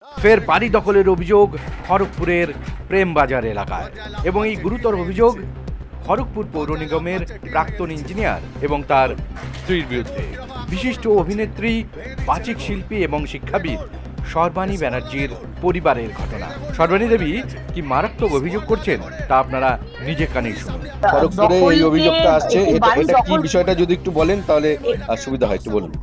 ফের বাড়ি দখলের অভিযোগ খড়গপুরের প্রেমবাজার এলাকায় এবং এই গুরুতর অভিযোগ খড়গপুর পৌর নিগমের প্রাক্তন ইঞ্জিনিয়ার এবং তার স্ত্রীর বিরুদ্ধে। বিশিষ্ট অভিনেত্রী, বাচিক শিল্পী এবং শিক্ষাবিদ সর্বাণী ব্যানার্জির পরিবারের ঘটনা। সর্বাণী দেবী কি মারাত্মক অভিযোগ করছেন তা আপনারা নিজে কানেই শুনুন। খড়গপুরে এই অভিযোগটা আসছে, এটা কি বিষয়টা যদি একটু বলেন তাহলে সুবিধা হয়, একটু বলুন।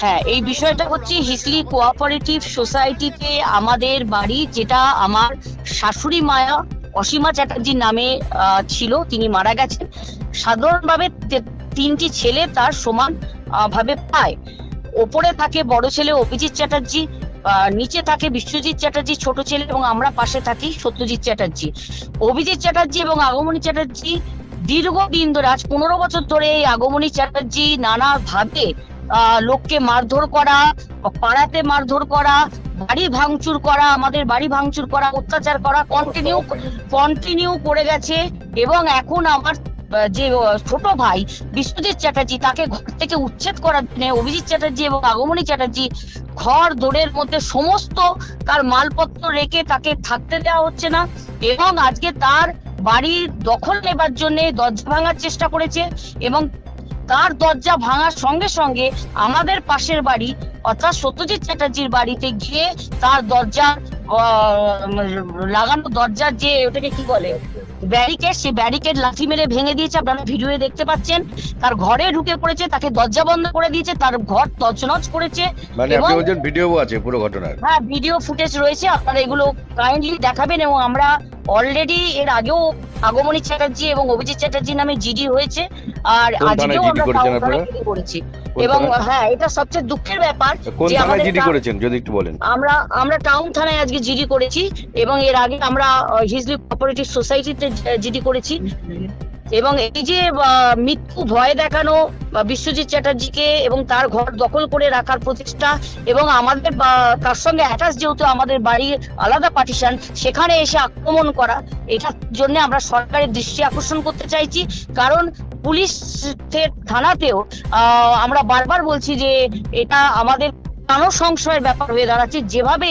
হ্যাঁ, এই বিষয়টা হচ্ছে হিসলি কোঅপারেটিভ সোসাইটিতে আমাদের বাড়ি, যেটা আমার শাশুড়ি মায়া অসীমা চ্যাটার্জির নামে ছিল। তিনি মারা গেছেন। সাধারণভাবে তিনটি ছেলে তার সমান ভাবে পায়। ওপরে থাকে বড় ছেলে অভিজিৎ চ্যাটার্জি, নিচে থাকে বিশ্বজিৎ চ্যাটার্জি ছোট ছেলে, এবং আমরা পাশে থাকি সত্যজিৎ চ্যাটার্জি। অভিজিৎ চ্যাটার্জি এবং আগমনী চ্যাটার্জি দীর্ঘদিন ধরে, আজ 15 বছর ধরে এই আগমনী চ্যাটার্জি নানা ভাবে লোককে মারধর করা, পাড়াতে মারধর করা, বাড়ি ভাঙচুর করা, আমাদের বাড়ি ভাঙচুর করা, অত্যাচার করা কন্টিনিউ করে গেছে। এবং এখন আমার যে ছোট ভাই বিশ্বজিৎ চ্যাটার্জি, তাকে ঘর থেকে উচ্ছেদ করার জন্য অভিজিৎ চ্যাটার্জি এবং আগমনী চ্যাটার্জি ঘর দৌড়ের মধ্যে সমস্ত তার মালপত্র রেখে তাকে থাকতে দেওয়া হচ্ছে না। এবং আজকে তার বাড়ির দখল নেবার জন্য দরজা ভাঙার চেষ্টা করেছে, এবং তার দরজা ভাঙার সঙ্গে সঙ্গে আমাদের পাশের বাড়ি অর্থাৎ সত্যজিৎ চ্যাটার্জির বাড়িতে গিয়ে তার দরজা লাগানো, দরজার যে ওটাকে কি বলে ব্যারিকেড, সেই ব্যারিকেড লাথি মেরে ভেঙে দিয়েছে। আপনারা ভিডিওয়ে দেখতে পাচ্ছেন। তার ঘরে ঢুকে পড়েছে, তাকে দরজা বন্ধ করে দিয়েছে, তার ঘর তছনছ করেছে। মানে আপনি বলছেন ভিডিও আছে পুরো ঘটনার? হ্যাঁ, ভিডিও ফুটেজ রয়েছে, আপনারা এগুলো কাইন্ডলি দেখাবেন। এবং আমরা অলরেডি এর আগেও আগমনী চ্যাটার্জি এবং অভিজিৎ চ্যাটার্জির নামে জিডি হয়েছে, আর আজকেও আমরা জিডি করেছি। এবং হ্যাঁ, এটা সবচেয়ে দুঃখের ব্যাপার যে আমাদের জিডি করেছেন, যদি একটু বলেন। আমরা টাউন থানায় আজকে জিডি করেছি, এবং এর আগে আমরা হিজলি কোঅপারেটিভ সোসাইটিতে জিডি করেছি। এবং এই যে মৃত্যু ভয় দেখানো বিশ্বজিৎ চ্যাটার্জিকে এবং তার ঘর দখল করে রাখার প্রচেষ্টা, এবং আমাদের তার সঙ্গে অ্যাটাচ যেহেতু আমাদের বাড়ি আলাদা পার্টিশন, সেখানে এসে আক্রমণ করা, এটার জন্য আমরা সরকারের দৃষ্টি আকর্ষণ করতে চাইছি। কারণ পুলিশের থানাতেও আমরা বারবার বলছি যে এটা আমাদের সংশয়ের ব্যাপার হয়ে দাঁড়াচ্ছে। যেভাবে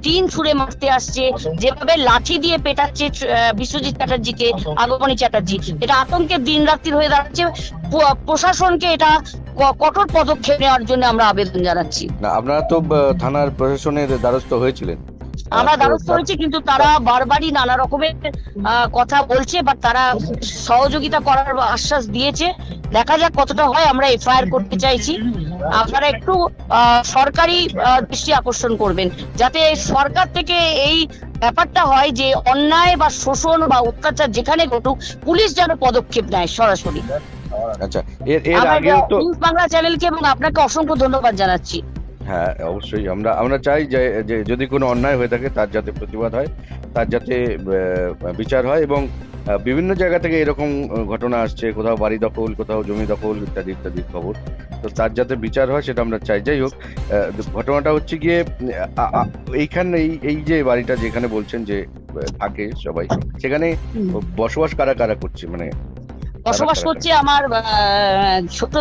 টিন ছুঁড়ে মারতে আসছে, যেভাবে লাঠি দিয়ে পেটাচ্ছে বিশ্বজিৎ চ্যাটার্জিকে, আগমনী চ্যাটার্জি, এটা আতঙ্কের দিন রাত্রি হয়ে দাঁড়াচ্ছে। প্রশাসনকে এটা কঠোর পদক্ষেপ নেওয়ার জন্য আমরা আবেদন জানাচ্ছি। না, আপনারা তো থানার প্রশাসনের দ্বারস্থ হয়েছিলেন? আমরা দ্বারস্থ হয়েছি, কিন্তু তারা বারবারই নানা রকমের কথা বলছে, বা তারা সহযোগিতা করার আশ্বাস দিয়েছে। দেখা যাক কতটা হয়। আমরা এফআইআর করতে চাইছি। আপনারা একটু সরকারি দৃষ্টি আকর্ষণ করবেন, যাতে সরকার থেকে এই ব্যাপারটা হয় যে অন্যায় বা শোষণ বা অত্যাচার যেখানে ঘটুক, পুলিশ যেন পদক্ষেপ নেয় সরাসরি। আচ্ছা, এর আগে তো নিউজ বাংলা চ্যানেলকে এবং আপনাকে অসংখ্য ধন্যবাদ জানাচ্ছি। হ্যাঁ, অবশ্যই আমরা চাই যে যদি কোনো অন্যায় হয়ে থাকে তার যাতে প্রতিবাদ হয়, তার যাতে বিচার হয়। এবং বিভিন্ন জায়গা থেকে এরকম ঘটনা আসছে, কোথাও বাড়ি দখল, কোথাও জমি দখল, ইত্যাদি ইত্যাদি খবর, তো তার যাতে বিচার হয় সেটা আমরা চাই। যাই হোক, ঘটনাটা হচ্ছে গিয়ে এইখানে এই যে বাড়িটা যেখানে বলছেন যে থাকে সবাই, সেখানে বসবাস কারা কারা করছে? মানে বসবাস করছে আমার ছোট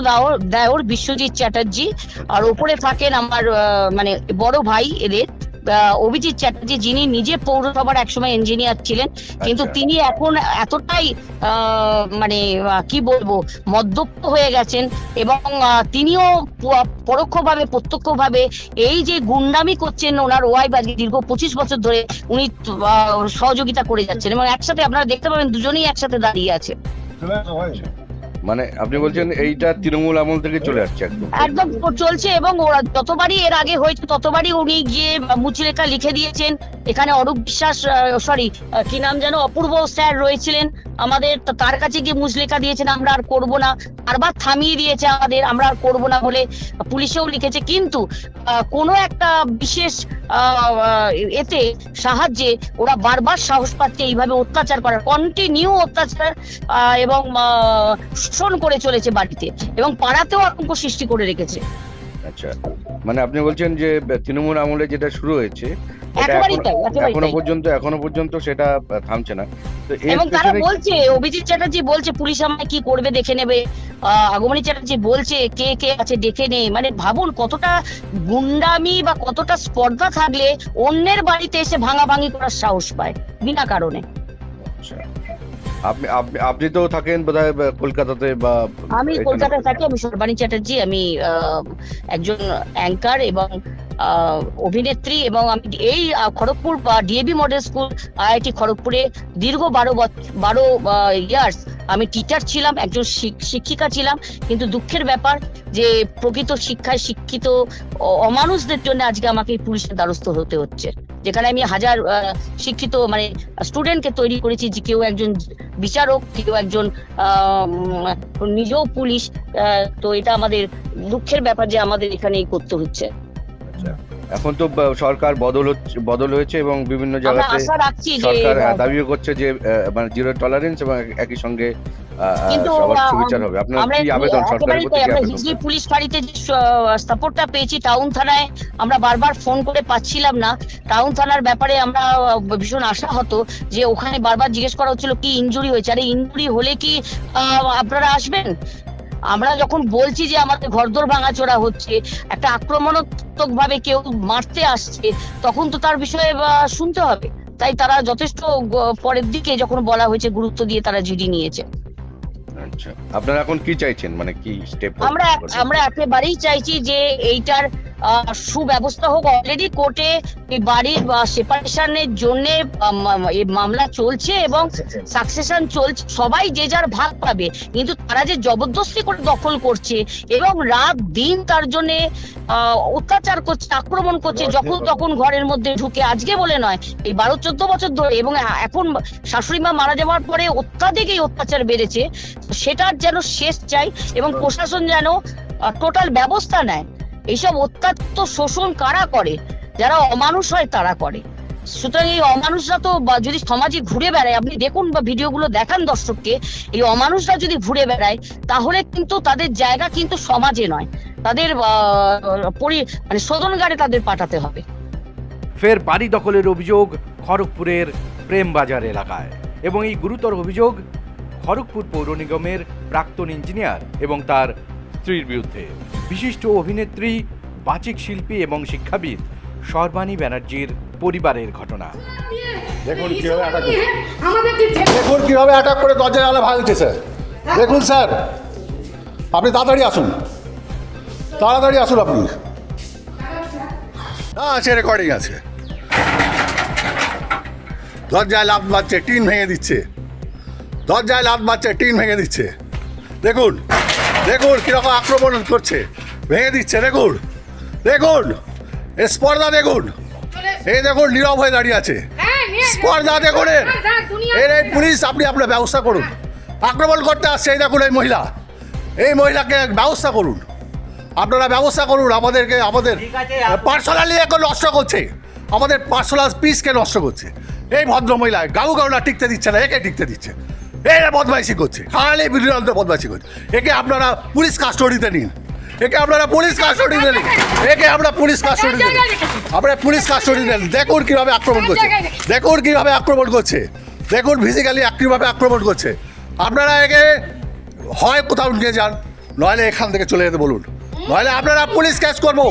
দেওর বিশ্বজিৎ চ্যাটার্জি, আর ওপরে থাকেন আমার মানে বড় ভাই এদের অভিজিৎ চ্যাটার্জি, যিনি নিজে পৌরসভার একসময় ইঞ্জিনিয়ার ছিলেন, কিন্তু তিনি এখন এতটাই মানে কি বলবো মদ্যপ হয়ে গেছেন, এবং তিনিও পরোক্ষভাবে প্রত্যক্ষভাবে এই যে গুন্ডামি করছেন ওনার ওয়াইফ আজকে দীর্ঘ 25 বছর ধরে উনি সহযোগিতা করে যাচ্ছেন, এবং একসাথে আপনারা দেখতে পাবেন দুজনেই একসাথে দাঁড়িয়ে আছে। মানে আপনি বলছেন এইটা তৃণমূল আমল থেকে চলে আসছে? একদম চলছে, এবং ওরা যতবারই এর আগে হয়েছে ততবারই উনি গিয়ে মুচলেখা লিখে দিয়েছেন। এখানে অরূপ বিশ্বাস, সরি কি নাম যেন, অপূর্ব স্যার রয়েছিলেন আমাদের, তার কাছে গিয়ে মুচলেখা দিয়েছেন আমরা আর করবো না, বারবার থামিয়ে দিয়েছে আমাদের, আমরা আর করবো না বলে। পুলিশেও লিখেছে, কিন্তু কোনো একটা বিশেষ এতে সাহায্যে ওরা বারবার সাহস পাচ্ছে এইভাবে অত্যাচার করার, কন্টিনিউ অত্যাচার এবং শোষণ করে চলেছে বাড়িতে, এবং পাড়াতেও আতঙ্ক সৃষ্টি করে রেখেছে। আচ্ছা, মানে আপনি বলছেন যে তৃণমূল আমলে যেটা শুরু হয়েছে একেবারেই তাই, এখনো পর্যন্ত সেটা থামছে না। তো এর এবং তারা পেছনে বলছে, অভিজিৎ চ্যাটার্জি বলছে পুলিশ আমায় কি করবে দেখে নেবে, আগমনী চ্যাটার্জি বলছে কে কে আছে দেখে নে। মানে ভাবুন কতটা গুন্ডামি বা কতটা স্পর্ধা থাকলে অন্যের বাড়িতে এসে ভাঙাভাঙি করার সাহস পায় বিনা কারণে। আচ্ছা, আপনি আপনি আপনি তো থাকেন বোধহয় কলকাতাতে বা আমি এখানে? কলকাতায় থাকি, আমি সর্বাণী চ্যাটার্জি, আমি একজন অ্যাঙ্কার এবং অভিনেত্রী, এবং আমি এই খড়গপুর বা ডিএবি মডেল স্কুল আইআইটি খড়গপুরে দীর্ঘ 12 ইয়ার্স আমি টিচার ছিলাম, একজন শিক্ষিকা ছিলাম। কিন্তু দুঃখের ব্যাপার যে প্রকৃত শিক্ষায় শিক্ষিত অমানুষদের জন্য আজকে আমাকে এই পুলিশের দ্বারস্থ হতে হচ্ছে, যেখানে আমি হাজার শিক্ষিত মানে স্টুডেন্টকে তৈরি করেছি, যে কেউ একজন বিচারক, কেউ একজন নিজেও পুলিশ। তো এটা আমাদের দুঃখের ব্যাপার যে আমাদের এখানেই করতে হচ্ছে। আচ্ছা, এখন তো সরকার বদল হয়েছে এবং বিভিন্ন আমরা জায়গাতে আশা রাখছি যে সরকার দাবিও করছে যে মানে জিরো টলারেন্স এবং একই সঙ্গে কিন্তু সবার সুবিচার হবে। আপনার আমরা কি আবেদন সরকারের প্রতি? কি আমরা আবেদন? হিজলি পুলিশ ফাঁড়িতে যে সাপোর্টটা পেয়েছি টাউন থানায়, আমরা বারবার ফোন করে পাচ্ছিলাম না। টাউন থানার ব্যাপারে আমরা ভীষণ আশাহত, যে ওখানে বারবার জিজ্ঞেস করা হচ্ছিল কি ইনজুরি হয়েছে, আরে ইনজুরি হলে কি আপনারা আসবেন? আমরা যখন বলছি যে আমাদের ঘরদোর ভাঙাচোরা হচ্ছে, একটা আক্রমণাত্মক ভাবে কেউ মারতে আসছে, তখন তো তার বিষয়ে শুনতে হবে। তাই তারা যথেষ্ট পরের দিকে যখন বলা হয়েছে গুরুত্ব দিয়ে তারা জিডি নিয়েছে। আচ্ছা, আপনারা এখন কি চাইছেন, মানে কি স্টেপ? আমরা একেবারেই চাইছি যে এইটার সুব্যবস্থা হোক। অলরেডি কোর্টে এই বাড়ির সেপারেশনের জন্য মামলা চলছে এবং সাকসেশন চলছে, সবাই যে যার ভাগ পাবে। কিন্তু তারা যে জবরদস্তি করে দখল করছে এবং রাত দিন তার জন্য অত্যাচার করছে, আক্রমণ করছে, যখন তখন ঘরের মধ্যে ঢুকে, আজকে বলে নয়, এই 12-14 বছর ধরে, এবং এখন শাশুড়ি মা মারা যাওয়ার পরে অত্যাধিক এই অত্যাচার বেড়েছে। সেটার যেন শেষ চাই এবং প্রশাসন যেন টোটাল ব্যবস্থা নেয়। এইসব অত্যাচার শোষণ কারা করে? যারা অমানুষ হয় তারা করে। সুতরাং এই অমানুষরা তো যদি সমাজে ঘুরে বেড়ায়, আপনি দেখুন বা ভিডিওগুলো দেখান দর্শককে, এই অমানুষরা যদি ঘুরে বেড়ায় তাহলে কিন্তু তাদের জায়গা কিন্তু সমাজে নয়, তাদের মানে শোধনগারে তাদের পাঠাতে হবে। ফের বাড়ি দখলের অভিযোগ খড়গপুরের প্রেমবাজার এলাকায়, এবং এই গুরুতর অভিযোগ খড়গপুর পৌর নিগমের প্রাক্তন ইঞ্জিনিয়ার এবং তার স্ত্রীর বিরুদ্ধে। বিশিষ্ট অভিনেত্রী, বাচিক শিল্পী এবং শিক্ষাবিদ সর্বাণী ব্যানার্জির পরিবারের ঘটনা। দেখুন কিভাবে অ্যাটাক করছে, দেখুন কিভাবে অ্যাটাক করে দরজা জানলা ভাঙছে স্যার। দেখুন স্যার, আপনি তাড়াতাড়ি আসুন, তাড়াতাড়ি আসুন আপনি। আছে রেকর্ডিং আছে, দরজায় লাফ মারছে, টিন ভেঙে দিচ্ছে, দরজায় লাফ মারছে, টিন ভেঙে দিচ্ছে। দেখুন দেখুন কিরকম আক্রমণ করছে, ভেঙে দিচ্ছে। দেখুন দেখুন স্পর্ধা, দেখুন এই দেখুন নীরব হয়ে দাঁড়িয়ে আছে, স্পর্ধা দেখুন। এর এই পুলিশ, আপনি আপনার ব্যবস্থা করুন। আক্রমণ করতে আসছে, এই দেখুন এই মহিলা, এই মহিলাকে ব্যবস্থা করুন, আপনারা ব্যবস্থা করুন। আমাদেরকে আমাদের পার্সোনালি এখন নষ্ট করছে, আমাদের পার্সোনাল পিসকে নষ্ট করছে। এই ভদ্র মহিলা গাউ গাউলা টিকতে দিচ্ছে না, একে টিকতে দিচ্ছে। এরা বদমাইশি করছে, খালি বিরোধী বদমাইশি করছে। একে আপনারা পুলিশ কাস্টডিতে নিন, একে আপনারা পুলিশ কাস্টডিতে নিন, একে আমরা পুলিশ কাস্টডিতে নিন, আমরা পুলিশ কাস্টডিতে নিন। দেখুন কীভাবে আক্রমণ করছে, দেখুন কীভাবে আক্রমণ করছে, দেখুন ফিজিক্যালি কীভাবে আক্রমণ করছে। আপনারা একে হয় কোথাও নিয়ে যান, নইলে এখান থেকে চলে যেতে বলুন, নইলে আপনারা পুলিশ কেস করবো,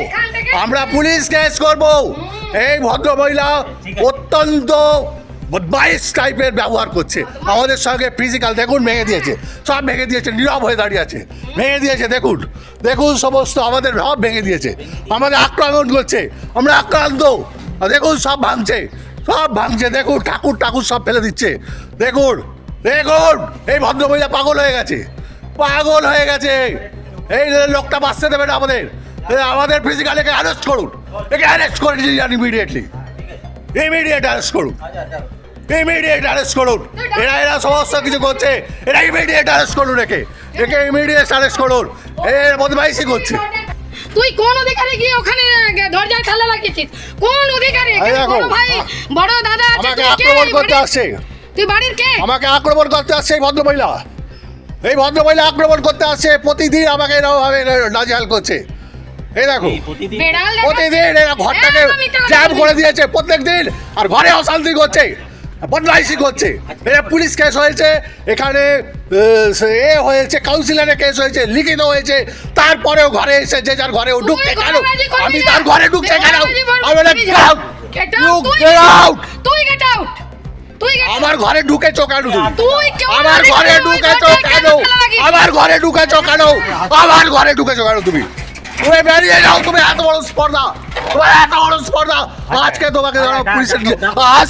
আমরা পুলিশ কেস করবো। এই ভদ্র মহিলা অত্যন্ত বদমাইশ টাইপের ব্যবহার করছে আমাদের সঙ্গে। ফিজিক্যাল দেখুন ভেঙে দিয়েছে, সব ভেঙে দিয়েছে, নীরব হয়ে দাঁড়িয়ে আছে, ভেঙে দিয়েছে। দেখুন দেখুন সমস্ত আমাদের সব ভেঙে দিয়েছে, আমাদের আক্রমণ করছে, আমরা আক্রান্ত। দেখুন সব ভাঙছে, সব ভাঙছে। দেখুন ঠাকুর ঠাকুর সব ফেলে দিচ্ছে। দেখুন দেখুন এই ভদ্রমহিলা পাগল হয়ে গেছে, পাগল হয়ে গেছে। এই লোকটা বাঁচতে দেবে না আমাদের, আমাদের ফিজিক্যাল একে অ্যারেস্ট করুন, একে অ্যারেস্ট করে দিয়ে যান ইমিডিয়েটলি, ইমিডিয়েট অ্যারেস্ট করুন, ইমিডিয়েট অ্যারেস্ট করুন। এরা সমস্ত কিছু করছে, এরা ইমিডিয়েট অ্যারেস্ট করুন, একে একে ইমিডিয়েট অ্যারেস্ট করুন। এর বদমাইশি করছে। তুই কোন অধিকারে গিয়ে ওখানে দরজায় তালা লাগিয়েছিস? কোন অধিকারে? বড় ভাই বড় দাদা আছে, আমাকে আক্রমণ করতে আসছে, তুই বাড়ির কে? আমাকে আক্রমণ করতে আসছে এই ভদ্রমহিলা, এই ভদ্রমহিলা আক্রমণ করতে আসছে। প্রতিদিন আমাকে এরকমভাবে নাজেহাল করছে। এই দেখো প্রতিদিন এরা ঘরটাকে জ্যাম করে দিয়েছে প্রত্যেক দিন, আর ঘরে অশান্তি করছে, বদমাইশি করছে। এটা পুলিশ কেস হয়েছে, এখানে এ হয়েছে, কাউন্সিলরের কেস হয়েছে, লিখিত হয়েছে, তারপরেও ঘরে এসে যে যার ঘরে ও ঢুকছে কেন? আমি তার ঘরে ঢুকছে কেন? আমার ঘরে ঢুকেছো কেন তুমি? আমার ঘরে ঢুকেছো কেন? আমার ঘরে ঢুকেছো কেন? আমার ঘরে ঢুকেছো কেন তুমি? তুমি বেরিয়ে যাও, তুমি এত বড় স্পর্ধা, তোমার এত বড় স্পর্ধা, আজকে তোমাকে পুলিশের আজ